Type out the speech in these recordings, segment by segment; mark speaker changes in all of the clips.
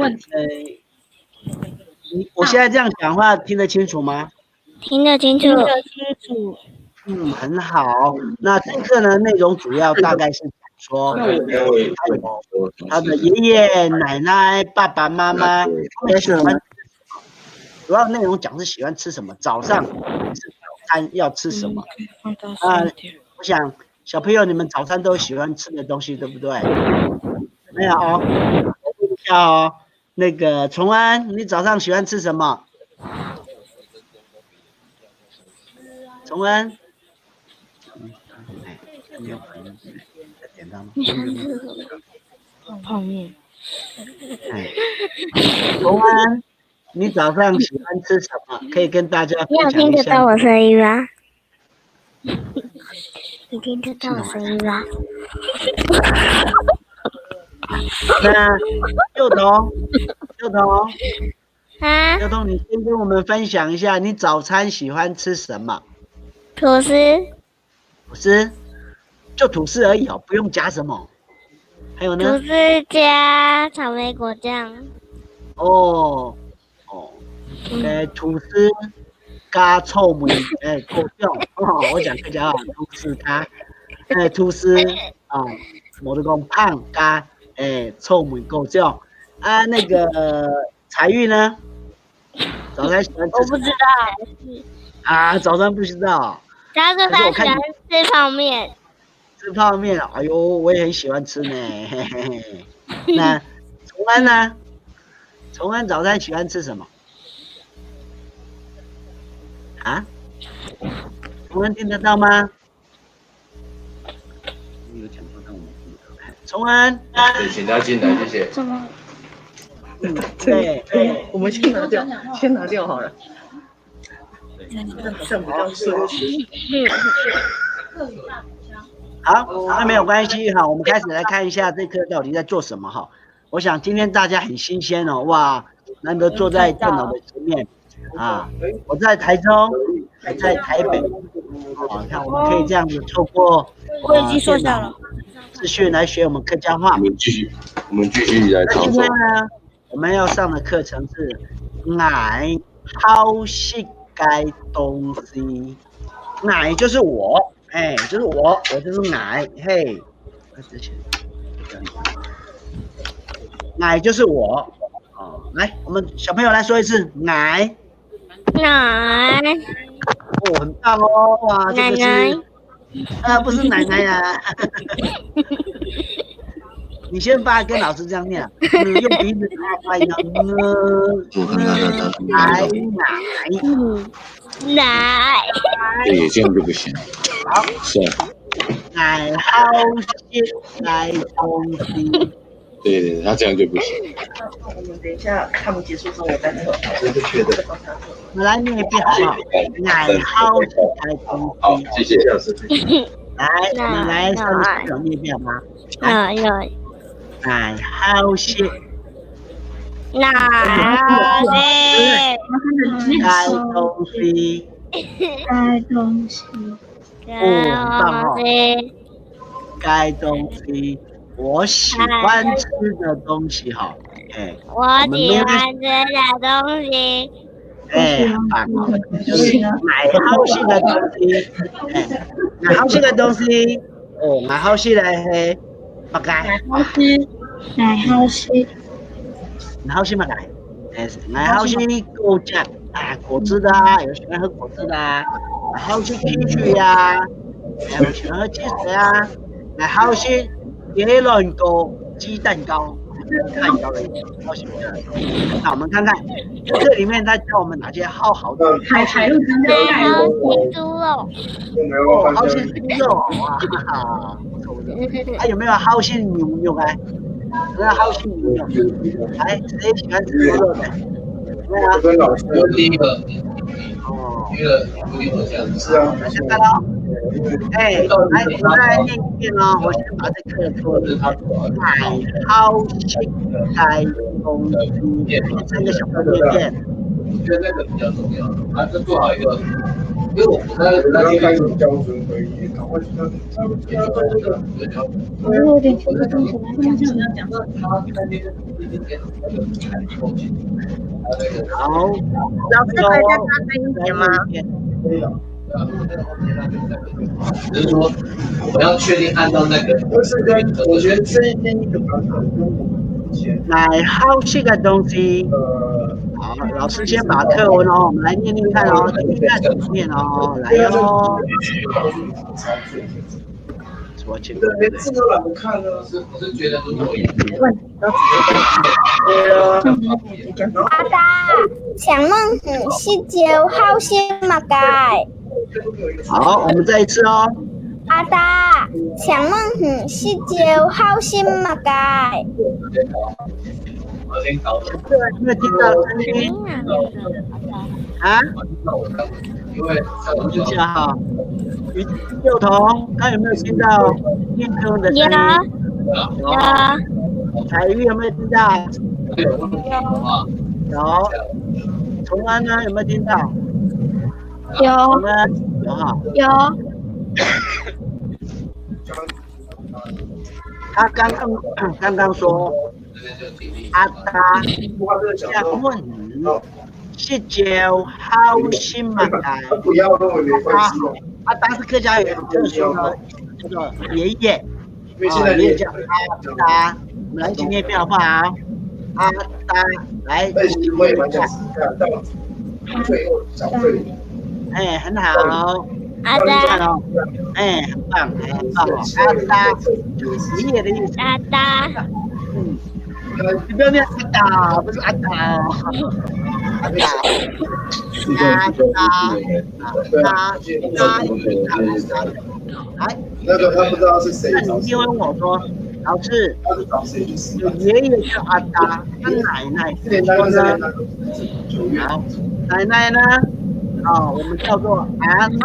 Speaker 1: 问题。
Speaker 2: 我现在这样讲话听得清楚吗？
Speaker 3: 听得清楚。
Speaker 2: 很好。那这课呢，内容主要大概是说，他的爷爷奶奶、爸爸妈妈，他们喜欢主要内容讲是喜欢吃什么，早上吃早餐要吃什么。我想小朋友你们早餐都喜欢吃的东西，对不对？没有哦，我问一下哦，那个崇安，你早上喜欢吃什么？崇安，没有反应，点到吗？
Speaker 3: 泡面。
Speaker 2: 崇安，你早上喜欢吃什么？可以跟大家分享一下。
Speaker 3: 你有听得到我声音吗？你听得到我声音吗？
Speaker 2: 那幼童，
Speaker 3: 啊？
Speaker 2: 幼童，你先跟我们分享一下，你早餐喜欢吃什么？
Speaker 3: 吐司。
Speaker 2: 吐司，就吐司而已哦，不用加什么。还有呢？
Speaker 3: 吐司加草莓果酱。
Speaker 2: 吐司加臭梅果酱我讲客家话，吐司加吐司我就讲胖加臭梅果酱啊。那个彩玉呢？早餐喜欢吃什么？
Speaker 3: 我不知道。
Speaker 2: 啊，早餐不知道。
Speaker 3: 他说他喜欢吃泡面。
Speaker 2: 吃泡面，哎呦，我也很喜欢吃呢。嘿嘿嘿。那崇安呢？崇安早餐喜欢吃什么？啊？崇安听得到吗？有讲到，但我没听到。崇安，
Speaker 4: 请他进来，谢谢。
Speaker 1: 什么？
Speaker 2: 对，
Speaker 5: 我们先拿掉好了。这样比较适合。
Speaker 2: 好，那没有关系哈，我们开始来看一下这课到底在做什么哈。我想今天大家很新鲜哦，哇，难得坐在电脑的前面啊。我在台中，还在台北，你看我们可以这样子透过
Speaker 3: 说下了
Speaker 2: 视讯来学我们客家话。
Speaker 4: 我们继续来操作。
Speaker 2: 今天呢，我们要上的课程是爱好食嘅东西，爱就是我。就是我就是奶，嘿，之前奶就是我，来，我们小朋友来说一次，奶，很棒哦，哇，这个是，不是奶奶呀，你先跟老师这样念，用鼻子发音，
Speaker 3: 奶，
Speaker 4: 对，这样就不行。
Speaker 2: 好，
Speaker 4: 是。
Speaker 2: 爱好食来东西。
Speaker 4: 对，他这样就不行。
Speaker 5: 我们等一下他们结束之后，我再那个老师就觉得。
Speaker 2: 我来念一遍好不好？爱好食来东西。
Speaker 4: 好，谢谢老师。
Speaker 2: 来，我们来上次有念一遍吗？
Speaker 3: 有。
Speaker 2: 爱好食。该东西。该东西，我喜欢吃的东西哈，
Speaker 3: 我喜欢吃的东西，
Speaker 2: 很棒哦，就是爱好食的东西，爱好食的东西，爱好食的係乜嘢？愛好食乜嘢？愛好食果汁果汁的有喜歡喝果汁的愛好食汽水呀，有喜歡喝汽水啊，愛好食椰卵糕、雞蛋糕，蛋糕的好喜歡。那我們看看這裡面它教我們哪些好的
Speaker 1: 海陸
Speaker 3: 豬肉，
Speaker 2: 好食豬肉哇，不錯不錯。還有沒有好食牛肉啊？有沒有好食牛肉？來，誰喜歡吃牛肉的？
Speaker 4: 我跟老師第一個這樣子啊。
Speaker 2: 先看到，來，我再念一遍哦。我先把這課說愛好食該東西，3個小朋友念遍。
Speaker 4: 我覺得那個比較重要，這做好一個刚开始标准会议，然后
Speaker 1: 我有点听不清楚他讲什么。
Speaker 2: 好，
Speaker 5: 老师可以再大声一点吗？
Speaker 6: 只是说我们要确定按照那个，
Speaker 4: 我觉得这一天一个版本跟我们以前
Speaker 2: 来好些个东西。好，老师先把课文哦，我们来念念看哦，听听看怎么念哦，来哦。我去，
Speaker 4: 连字都懒得看了。
Speaker 6: 我是觉得如果
Speaker 3: 阿达，想问是招好心嘛该？
Speaker 2: 好，我们再一次哦。
Speaker 3: 阿达，想问是招好心嘛该？
Speaker 2: 对，有没有听到声音？啊？
Speaker 6: 因为
Speaker 2: 我听一下哈。幼童，他有没有听到念课文的声音？有。彩玉有没有听到？有。崇安呢有没有听到？
Speaker 3: 有。
Speaker 2: 我们有哈。
Speaker 3: 有。
Speaker 2: 他刚刚说，阿达想问是招好心嘛该？
Speaker 4: 不要跟我没关系哦。
Speaker 2: 阿达是客家语，就是说叫做爷爷，爷爷叫阿达。我们来一起念一遍好不好？阿达，来，
Speaker 4: 我也蛮想试看到最后小队。
Speaker 2: 哎，很好。
Speaker 3: 阿达，
Speaker 2: 哎，很棒，很棒哦。阿达就是爷爷的意思。
Speaker 3: 阿达，
Speaker 2: 你不要念阿达，不是阿达哦。阿达，来，
Speaker 4: 那个他不知道是谁。
Speaker 2: 那你一定会问我说，老师，爷爷叫阿达，那奶奶是说呢？好，奶奶呢？哦，我们叫做阿妹。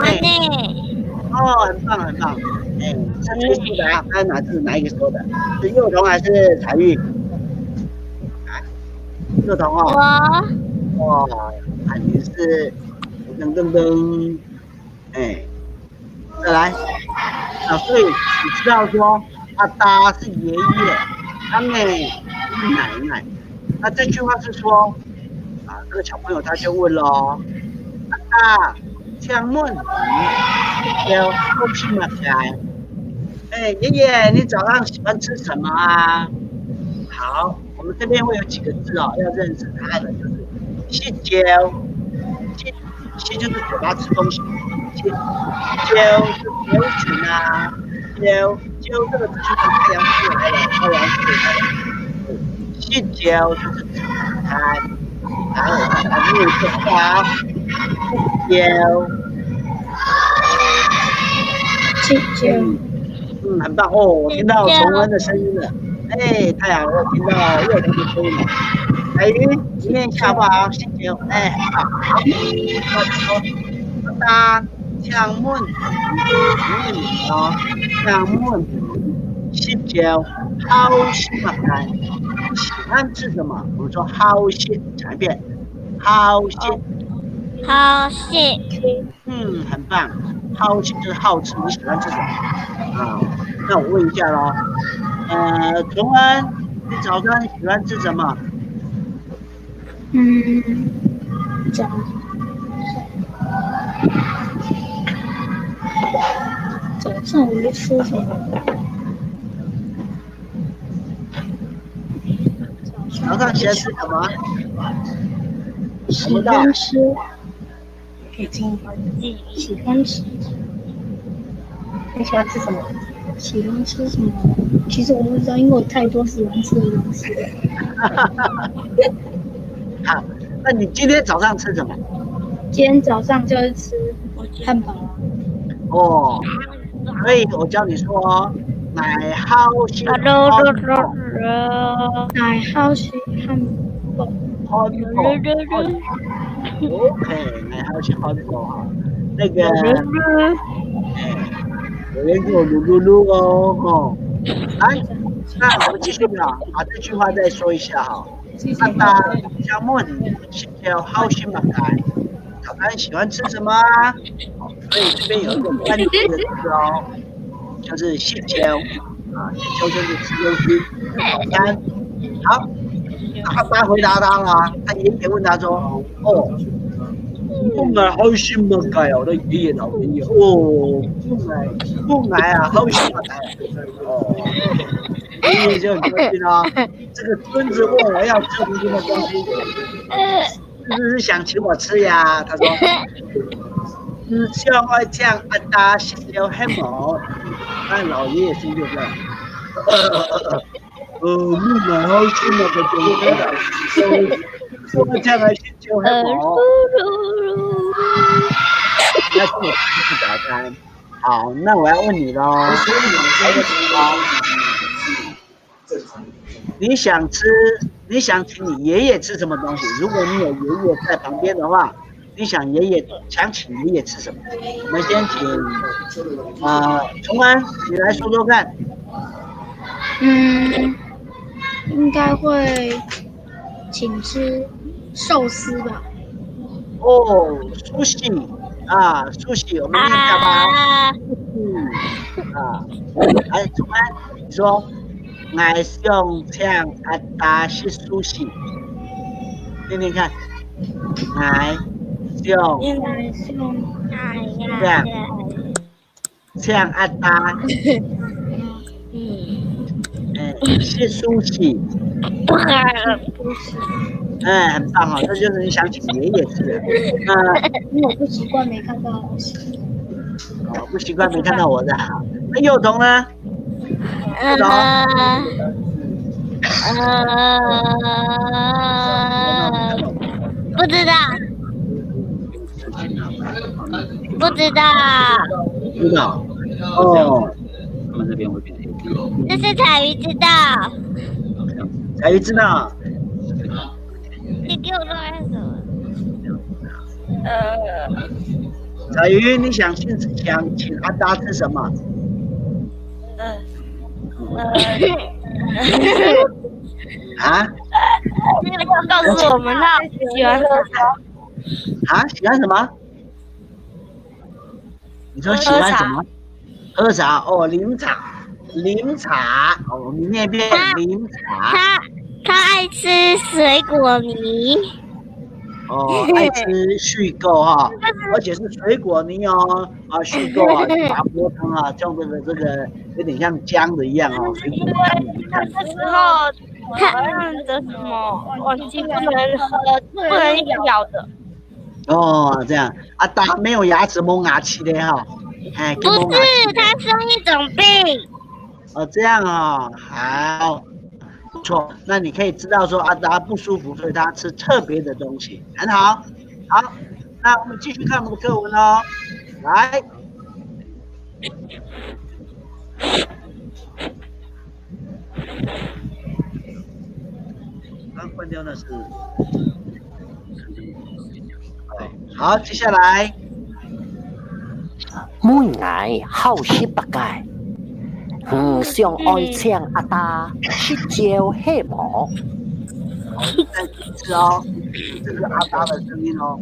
Speaker 2: 哦，很棒很棒。哎，这是谁的啊？刚才哪一个说的？是幼童还是彩玉？幼童哦。哇，肯定是噔噔噔。哎，再来。所以你知道说阿达是爷爷，阿妹是奶奶。那这句话是说，这个小朋友他就问咯。啊，请问你要好什么菜？哎，爷爷，你早上喜欢吃什么啊？好，我们这边会有几个字哦，要认识它的，就是细椒，细就是嘴巴吃东西，椒是牛群啊，椒这个字就是太阳穴来的，太阳穴来的，细椒就是指它。然后还有一个花，很棒哦！我听到崇恩的声音了。哎，太好了，我听到幼童的声音了。哎，念一下好不好？细椒，哎，好。阿达，请问，请问，细椒好什么菜？喜欢吃什么？我们说好些，讲一遍，好些。
Speaker 3: 好些。
Speaker 2: 很棒。好些就是好吃，你喜欢吃什么？啊，那我问一下咯。崇恩，你早上喜欢吃什么？
Speaker 1: 早上我们吃什么？
Speaker 2: 早上喜欢吃什么？
Speaker 1: 喜欢吃，喜欢吃。
Speaker 5: 你喜欢吃什么？
Speaker 1: 喜欢吃什么？其实我不知道，因为我太多喜欢吃的东西了。
Speaker 2: 好，那你今天早上吃什么？
Speaker 1: 今天早上就是吃汉堡。
Speaker 2: 哦，所以我教你说，奶好些汉堡，
Speaker 1: 奶好些汉堡。
Speaker 2: OK， 奶好些汉堡哈，那个，有人给我噜噜噜哦，来，那我们继续啊，把这句话再说一下哈。阿达，请问是叫好些嘛该？小丹喜欢吃什么啊？所以这边有一个关键的字哦，就是细椒啊，细椒就是吃东西。三，好，阿达回答他了，他爷爷问他说：“哦，孟买好食物㗎，我的爷爷老爷爷哦，孟买啊，好食物哦。”爷爷就很高兴哦，这个孙子问我要吃什么东西，是不是想请我吃呀？他说。像爱酱阿达食了黑毛，但老爷爷心就这样。孟买好食物嘅东西，说酱来食了黑毛。那是我吃早餐。好，那我要问你喽。你想请你爷爷吃什么东西？如果你有爷爷在旁边的话，你想请爷爷吃什么？我们先请崇安，你来说说看。
Speaker 1: 应该会请吃寿司吧。
Speaker 2: 哦，寿司啊，寿司，我们念下吧。来，崇安，你说。我想请阿达吃寿司，念念看。请阿达，吃寿司。很棒哦，这就是你想请爷爷吃的。
Speaker 1: 因为我不习惯没看到。
Speaker 2: 不习惯没看到我的。那幼童呢？
Speaker 3: 不知道。
Speaker 2: 哦，
Speaker 7: 他们那边会变成
Speaker 3: 这是彩鱼知道。
Speaker 2: 彩鱼知道。
Speaker 3: 你给我说什么？
Speaker 2: 彩鱼，你想请阿达吃什么？啊？
Speaker 3: 告诉我们他喜欢喝茶。
Speaker 2: 啊？喜欢什么？你说喜欢什么？喝茶哦，柠茶哦，我们那边柠茶。
Speaker 3: 他爱吃水果泥。
Speaker 2: 哦，爱吃续购哈，而且是水果泥哦，续购啊，麻婆汤啊，这样的这个有点像姜的一样哦，水果汤。
Speaker 3: 那时候他的什么忘记不能喝，不能咬的。
Speaker 2: 哦，这样阿达没有牙齿蒙牙齿的哈，
Speaker 3: 不是，他生一种病。
Speaker 2: 哦，这样哦，好。不错，那你可以知道说阿达不舒服，所以他吃特别的东西，很好。好，那我们继续看我们的课文哦。来，刚关掉那是。好，接下来。
Speaker 8: 每ngày好食百佳。想爱请阿达吃椒黑毛。
Speaker 2: 再一次哦，这是阿达的声音哦。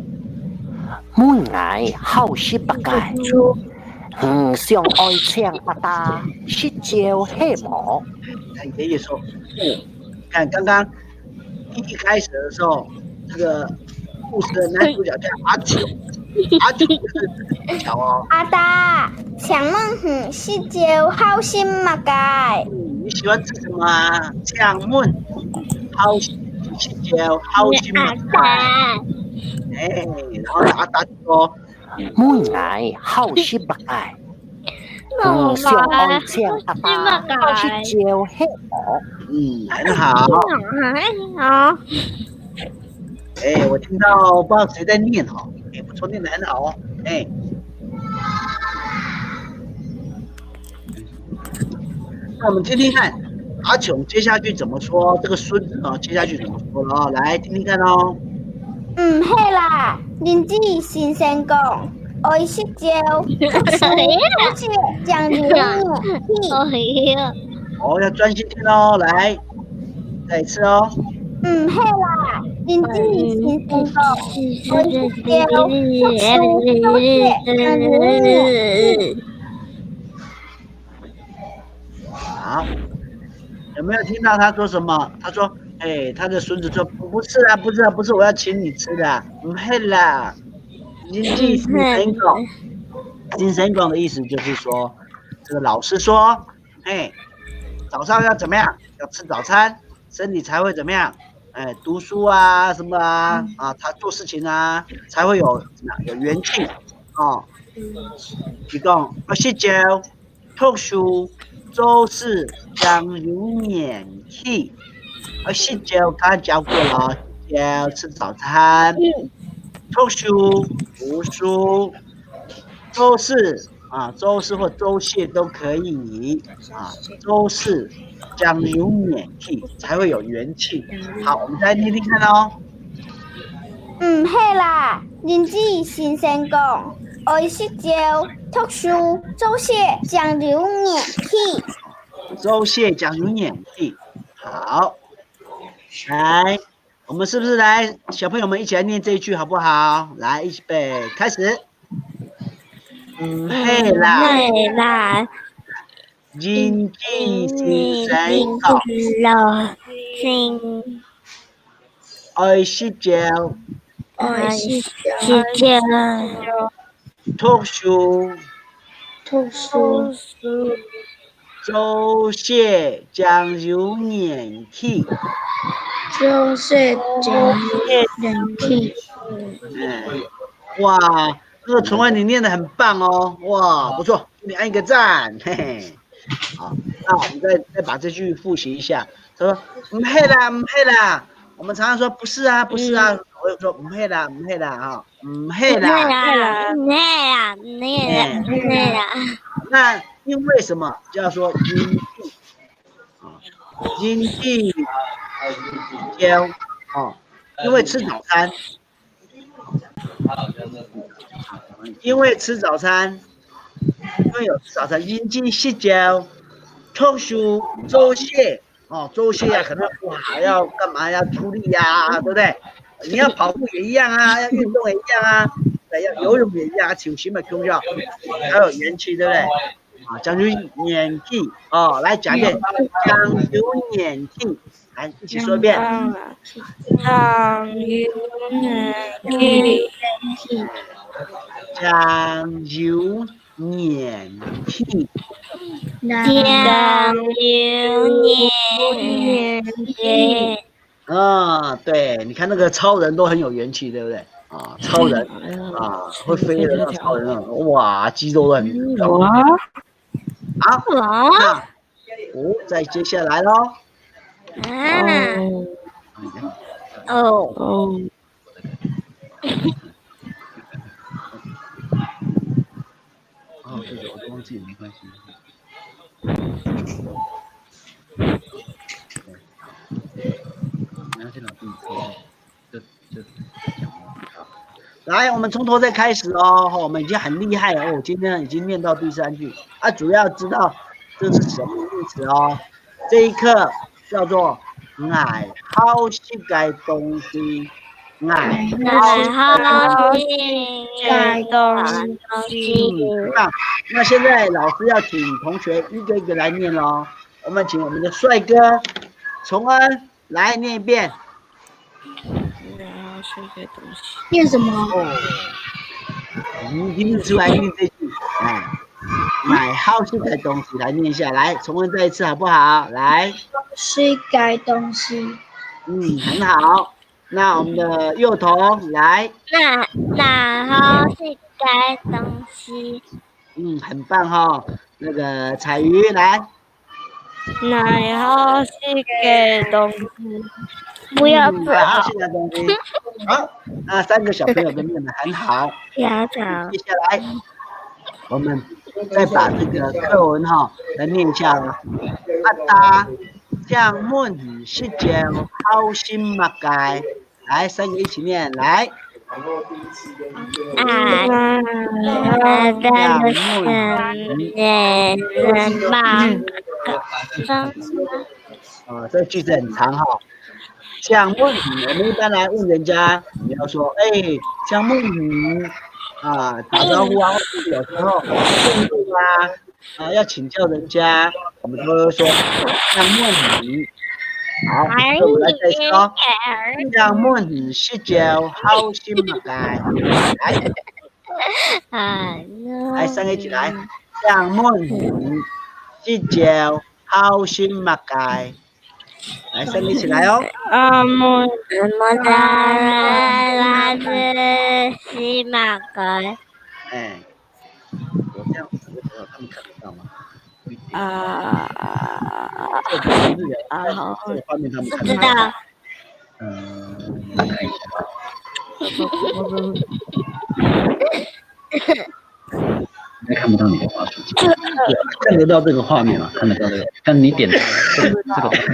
Speaker 8: 每ngày好食百佳。想爱请阿达吃椒黑毛。
Speaker 2: 爷爷说，看刚刚一开始的时候，这个故事的男主角叫阿九，阿九就是巧哦。
Speaker 3: 阿达，请问是椒好心嘛该？
Speaker 2: 你喜欢吃什么啊？请问好是椒好心嘛该？然后阿达就说，
Speaker 8: 每ngày好食百佳。想爱请阿达吃椒黑毛。
Speaker 2: 很好。
Speaker 3: 好。
Speaker 2: 我听到不知道谁在念哦，不错，念得很好哦，那我们听听看，阿琼接下去怎么说？这个孙子哦，接下去怎么说了哦？来听听看哦。
Speaker 3: 嘿啦，林子先生讲，爱食椒，是讲日
Speaker 2: 哦，要专心听哦，来，再一次哦。
Speaker 3: 嘿啦，人之新生讲，我是叫特殊周谢讲牛
Speaker 2: 好，有没有听到他说什么？他说，他的孙子说，不是啊，不是啊，不是我要请你吃的，不是啦。人之新生讲，新生讲的意思就是说，这个老师说，早上要怎么样？要吃早餐，身体才会怎么样？读书啊，什么啊，他做事情啊，才会有元气哦。一共29特殊周四将有年气，19刚才教过了，要吃早餐，特殊读书，周四周四或周谢都可以周四将有元气，才会有元气。好，我们再听听看哦。
Speaker 3: 是啦，人之先生讲，爱惜照特殊周谢将有元气。
Speaker 2: 周谢将有元气。好，来，我们是不是来小朋友们一起来念这一句好不好？来，预备，开始。
Speaker 3: 啦。
Speaker 2: 人之先生讲，爱惜照特殊周谢将有元气。
Speaker 1: 周谢将有元气。
Speaker 2: 哇，这个崇文你念得很棒哦，哇，不错，给你按一个赞，嘿嘿。好，那我们再把这句复习一下。他说，不是啦，不是啦。我们常常说不是啊，不是啊。我就说不是啦，不是啦啊，不是啦。那因为什么叫做因地交因为吃早餐，因为吃早餐，因为有吃早餐，因地细交，特殊周谢周谢可能不好，要干嘛要出力呀，对不对？你要跑步也一样啊，要运动也一样啊，要游泳也一样，求什么重要？还有元气，对不对？讲究元气来讲一遍，讲究元气，来一起说一遍。
Speaker 3: 讲究元气。
Speaker 2: 讲究元气。
Speaker 3: 讲究元气。
Speaker 2: 对，你看那个超人都很有元气，对不对？超人会飞的那种超人哇，肌肉很高。好，那再接下来咯。这个我都忘记了，没关系。你要先老弟就讲好。来，我们从头再开始哦。我们已经很厉害了哦，今天已经念到第3句主要知道这是什么意思哦。这一课叫做爱好食嘅东西，爱好食嘅东西。那现在老师要请同学一个一个来念咯。我们请我们的帅哥崇恩来念一遍。
Speaker 1: 念什么？
Speaker 2: 你听得出来念这句？买好吃的东西来念一下，来重温再一次好不好？来，
Speaker 1: 吃改东西。
Speaker 2: 很好。那我们的幼童来。
Speaker 3: 那好吃改东西。
Speaker 2: 很棒哈。那个彩鱼来。
Speaker 3: 那好吃改东西。不要走。
Speaker 2: 好吃的东西。好，那3个小朋友都念得很好。接下来，我们再把这个课文来念一下了。大将mun是叫好心马街，来3个一起念，来。这句子很长江梦雨，我们一般来问人家，你要说，江梦雨啊，打招呼啊，或者有时候问路啊，要请教人家，我们都会说江梦雨。好，我们来再说，江梦雨是叫好心嘛该，来三个一起来，江梦雨是叫好心嘛该。来，三个一起来哦。
Speaker 3: 西马盖。
Speaker 2: 我这样子的时候，他们看得到吗？这个画面他们看得到。看一下。应该看不到你的画面，看得到这个画面吗？看得到这个，但你点这个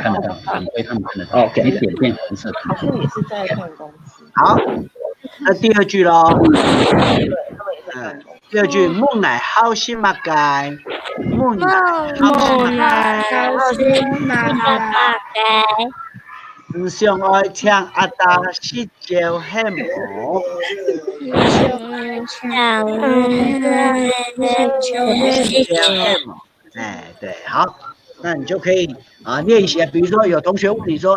Speaker 2: 看得到，你对他们看得到。你点变红色。
Speaker 5: 好像也是在看东西。
Speaker 2: 好，那第二句喽。第二句，梦乃好心嘛该，梦乃好心嘛该。上爱唱阿达是叫什么？对，好，那你就可以练习。比如说有同学问你说，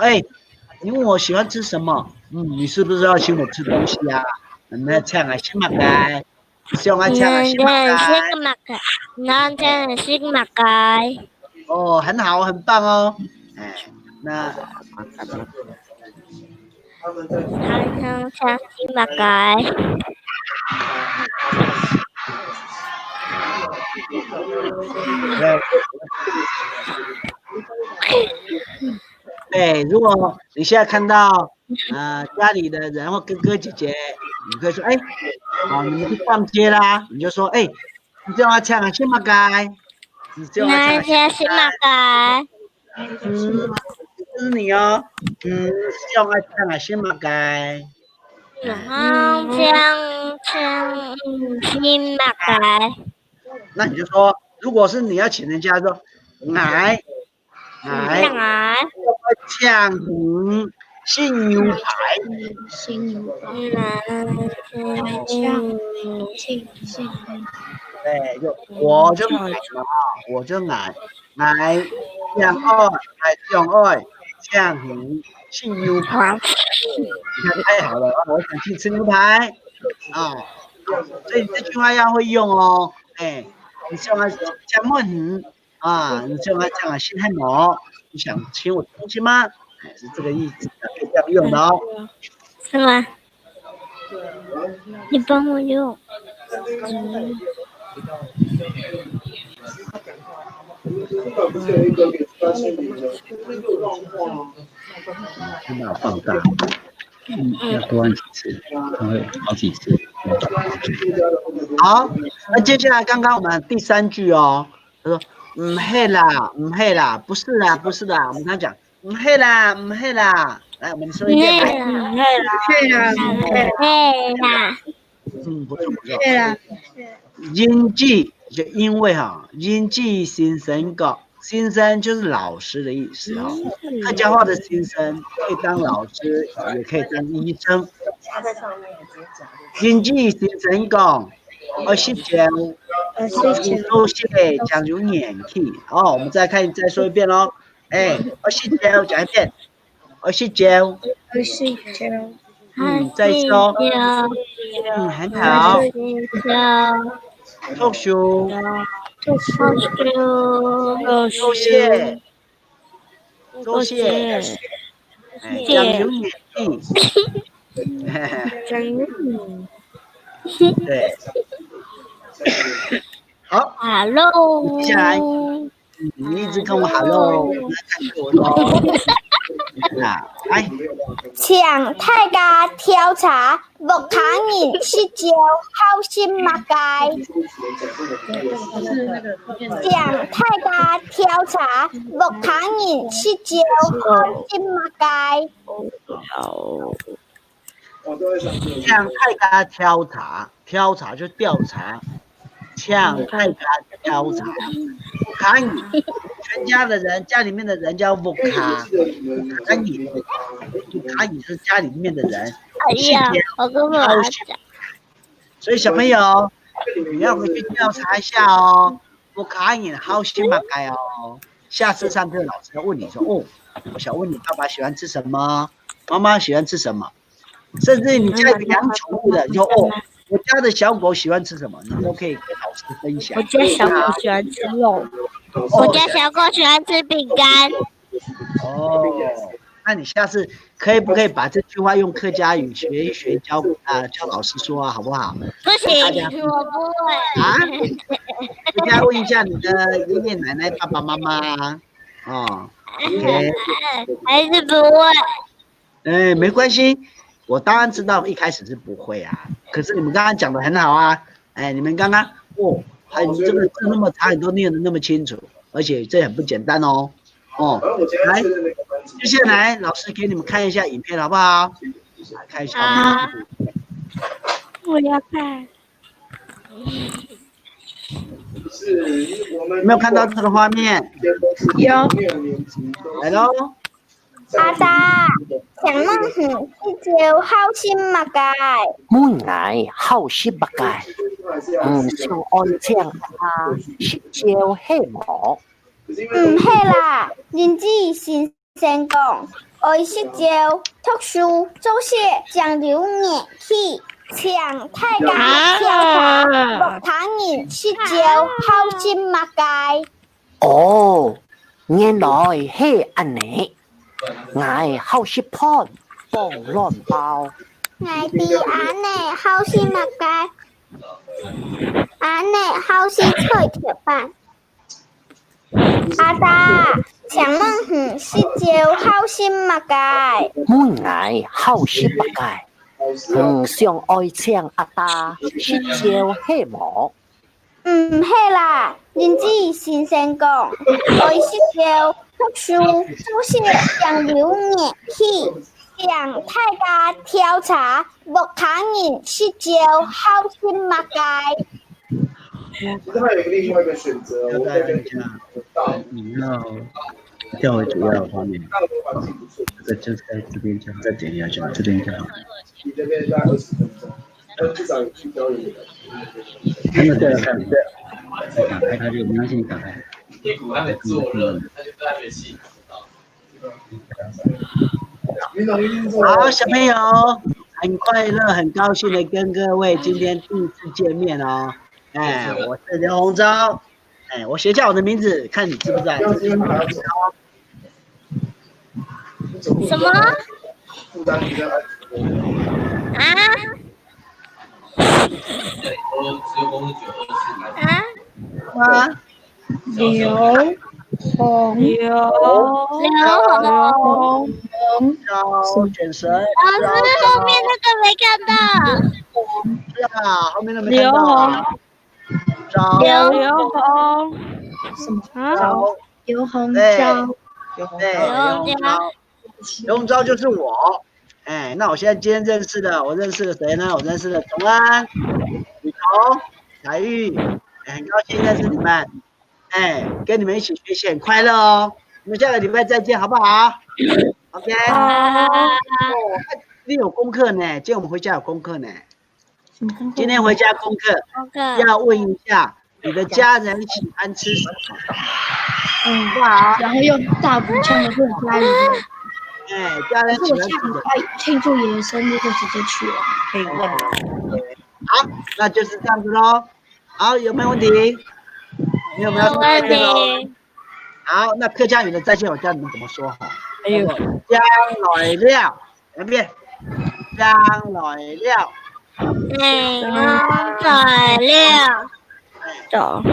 Speaker 2: 你问我喜欢吃什么？你是不是要请我吃东西啊？那唱啊，什么该？上爱唱啊，什么该？哦，很好，很棒哦。那。如果你现在看到家里的人或哥哥姐姐，你可以说你们去逛街啦，你就说你叫我唱什么该？你叫我唱什么该？是你哦，叫我唱什么该？那你就说，如果是你要请人家说，来呛新牛排，对，我就来将爱呛新牛排，你看太好了，我想去吃牛排所以这句话要会用哦，你叫他江梦雨你叫他讲新汉堡，你想请我东西吗？是这个意思，可以这样用的哦。
Speaker 3: 是吗？你帮我用。
Speaker 2: 真的放大，要多按几次，它会好几次。好，那接下来刚刚我们第三句哦，他说嘿啦，不是啦，我们刚刚讲嘿啦，来我们说一遍，
Speaker 3: 嘿啦，
Speaker 2: 不错，因记就因为因记新生个。新生就是老师的意思客家话的新生可以当老师，也可以当医生。因记新生讲，20招，都是讲究年纪。我们再说一遍咯。20招讲一遍，20招。再说。很好。读书。周谢，讲究年纪，对，好
Speaker 3: ，Hello，
Speaker 2: 接下来你一直跟我 Hello， 来看着我咯，来，
Speaker 3: 请大家调查木卡人是叫好心马街。请大家调查木卡人是叫好心马街。
Speaker 2: 向大家调查就调查，向大家调查，看全全家的人，家里面的人叫乌卡影，乌卡影是家里面的人。
Speaker 3: 哎呀，我跟我儿子。
Speaker 2: 所以小朋友，你要回去调查一下哦。乌卡影好心嘛该哦。下次上课老师要问你说，哦，我想问你爸爸喜欢吃什么，妈妈喜欢吃什么，甚至你家里养宠物的，你说哦。我家的小狗喜欢吃什么？你都可以跟老师分享。
Speaker 3: 我家小狗喜欢吃肉，我家小狗喜欢吃饼干。
Speaker 2: 哦，那你下次不可以把这句话用客家语学一学，教老师说啊，好不好？
Speaker 3: 不行，我不会。
Speaker 2: 啊？回家问一下你的爷爷奶奶、爸爸妈妈哦。OK。
Speaker 3: 还是不会。
Speaker 2: 没关系。我当然知道一开始是不会啊，可是你们刚刚讲的很好啊，你们刚刚这个字那么长，你都念得那么清楚，而且这很不简单哦。来，接下来老师给你们看一下影片好不好？来看一下。
Speaker 3: 好，我要看。
Speaker 2: 有没有看到这个画面？
Speaker 1: 有。
Speaker 2: 来喽。
Speaker 3: 阿達，請問是叫好心物嘅？
Speaker 8: 每ngày好心物嘅，想愛請他是招希望。
Speaker 3: 唔係啦，人之先生講，愛是招讀書做事將留年氣，請大家調查，牧他人是招好心物嘅。
Speaker 8: 哦，原來係安尼。我好識判放亂包，
Speaker 3: 我哋安尼好心物嘅，安尼好心菜條飯。阿達，請問是招好心物嘅？
Speaker 8: 每ngày好心物嘅，想愛請阿達是招希望。
Speaker 3: 唔係啦，人之先生講，愛是招讀書做事將留年氣，讓大家調查，牧他人是招好心物嘅。
Speaker 4: 他有另外一个选择，我再跟你讲，
Speaker 2: 你要调回主要的画面，就在这边讲，再点一下就好，这边讲。
Speaker 4: 你这边大概20分钟，但至少有聚焦一点。
Speaker 2: 对了，再打开它就没关系，你打开。
Speaker 6: 屁股还没坐热，他就在那边洗。
Speaker 2: 好，小朋友，很快乐、很高兴的跟各位今天第一次见面哦。我是刘洪昭，我写下我的名字，看你知不知道。
Speaker 3: 什么？
Speaker 1: 刘洪
Speaker 2: 招卷舌。
Speaker 3: 老师后面那个没看到。
Speaker 2: 是啊，后面都没看到。
Speaker 3: 刘洪。
Speaker 1: 刘洪昭。
Speaker 2: 刘洪昭就是我。那我现在今天我认识了谁呢？我认识了崇安、雨桐、彩玉，很高兴认识你们。跟你们一起学习很快乐哦。我们下个礼拜再见，好不好 ？OK。你有功课呢，今天我们回家有功课呢。今天回家功课要问一下你的家人喜欢吃什么？
Speaker 1: 哇，然后用大步枪的问家里面。
Speaker 2: 家人喜欢吃
Speaker 1: 什么？庆祝爷爷生日就直接去了，可以问。
Speaker 2: 好，那就是这样子咯。好，有没有问题？你有没有问题？好，那客家语的再见，我教你们怎么说哈。将来了，来一遍。将来了。
Speaker 3: 将来了。
Speaker 2: 将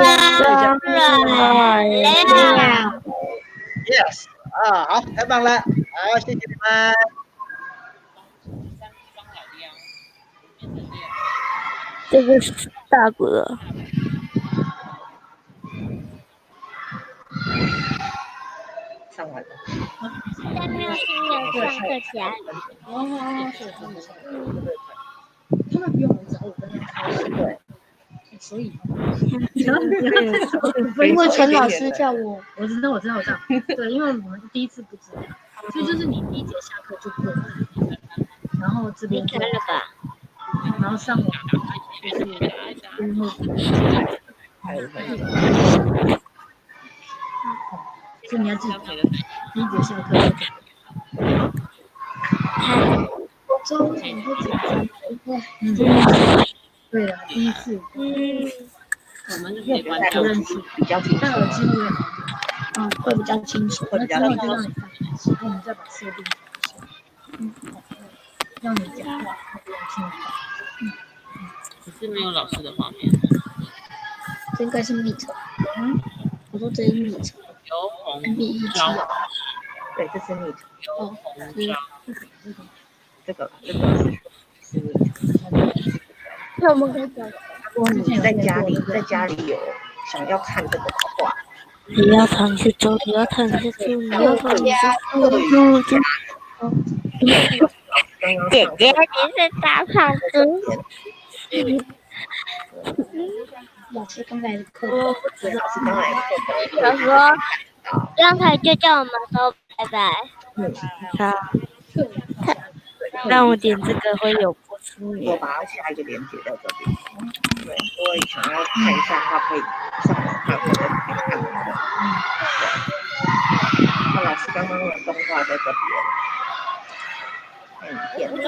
Speaker 2: 来了。
Speaker 3: 将来了。
Speaker 2: Yes， 好，太棒了，好，谢谢你们。
Speaker 3: 这个是大哥。
Speaker 5: 上完了。
Speaker 3: 但没有新人上课前。
Speaker 1: 他们比我们早5分钟开始。对。
Speaker 7: 所以
Speaker 1: 因为陈老师叫我，
Speaker 7: 我知道，对，因为我们第一次不知道，所以就是你第一节下课就过来，然后这边
Speaker 3: 开了吧？
Speaker 7: 然后上网就是然后所以你要记得第一节下课就
Speaker 1: 中很不紧张，
Speaker 7: 对了，第一次，
Speaker 5: 我们就是不认识，比较清楚
Speaker 7: 戴。耳机会
Speaker 1: 会比较清楚。
Speaker 5: 会比较
Speaker 7: 之后就让你放开心，我们再把设定调一下，让你讲话不用听话。
Speaker 5: 可是没有老师的画面。
Speaker 1: 这应该是密册。我说这是密册。
Speaker 5: 有红
Speaker 1: 密
Speaker 5: 椒，
Speaker 3: 对，这是蜜糖。
Speaker 5: 有红椒，
Speaker 3: 这个是蜜糖。
Speaker 1: 那我们可以讲。
Speaker 3: 如果你在家里有想要看这个的话，
Speaker 9: 你要尝试周，你要尝试周，你要尝试周。
Speaker 3: 姐姐，你是大胖子。
Speaker 1: 老师刚来的课，
Speaker 3: 对，老师刚来的课。
Speaker 9: 他说，刚才就叫我们说拜拜。好，让我点这个会有播出。
Speaker 3: 我把它下一个链接在这边。对，如果你想要看一下的话，可以上网看或者看课。那老师刚刚的动画在这边。影片。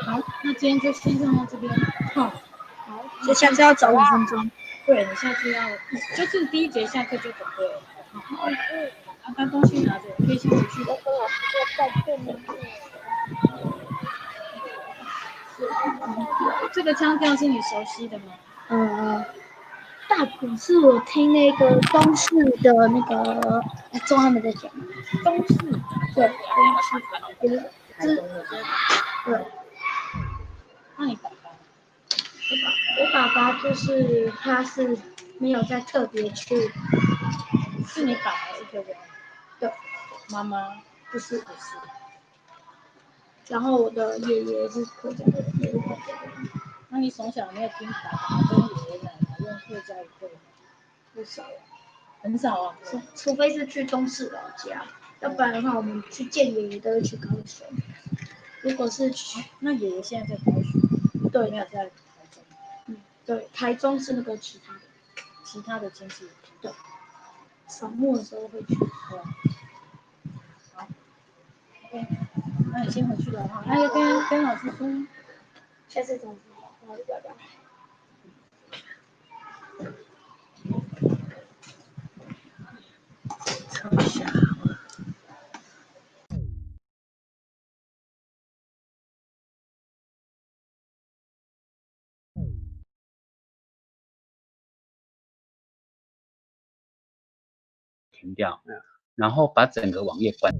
Speaker 7: 好，那今天就先上到这边。好，
Speaker 1: 所以下次要早5分钟。
Speaker 7: 对，你下次要就是第一节下课就准备了。好，把东西拿着，可以先回去。这个腔调是你熟悉的吗？
Speaker 1: 大埔是我听那个东市的那个中他们在讲。
Speaker 7: 东市，
Speaker 1: 对，东市，对。
Speaker 7: 那你爸爸？
Speaker 1: 我爸爸就是他是没有在特别去，
Speaker 7: 是你爸爸是客家人？
Speaker 1: 对，
Speaker 7: 妈妈
Speaker 1: 不是。然后我的爷爷是客家人，也是客家人。
Speaker 7: 那你从小没有听爸爸跟爷爷奶奶用客家语对吗？
Speaker 1: 不少，
Speaker 7: 很少啊。
Speaker 1: 除非是去东市老家，要不然的话，我们去见爷爷都会去高雄。如果是去，
Speaker 7: 那爷爷现在在高雄，
Speaker 1: 对，
Speaker 7: 没有在台中。
Speaker 1: 对，台中是那个其他的
Speaker 7: 亲戚。
Speaker 1: 对，扫墓的时候会去。
Speaker 7: 好 ，OK， 那你先回去了哈。那就跟老师说，
Speaker 1: 下次怎么知道？然后拜拜。
Speaker 3: 唱一下。
Speaker 10: 停掉，然后把整个网页关。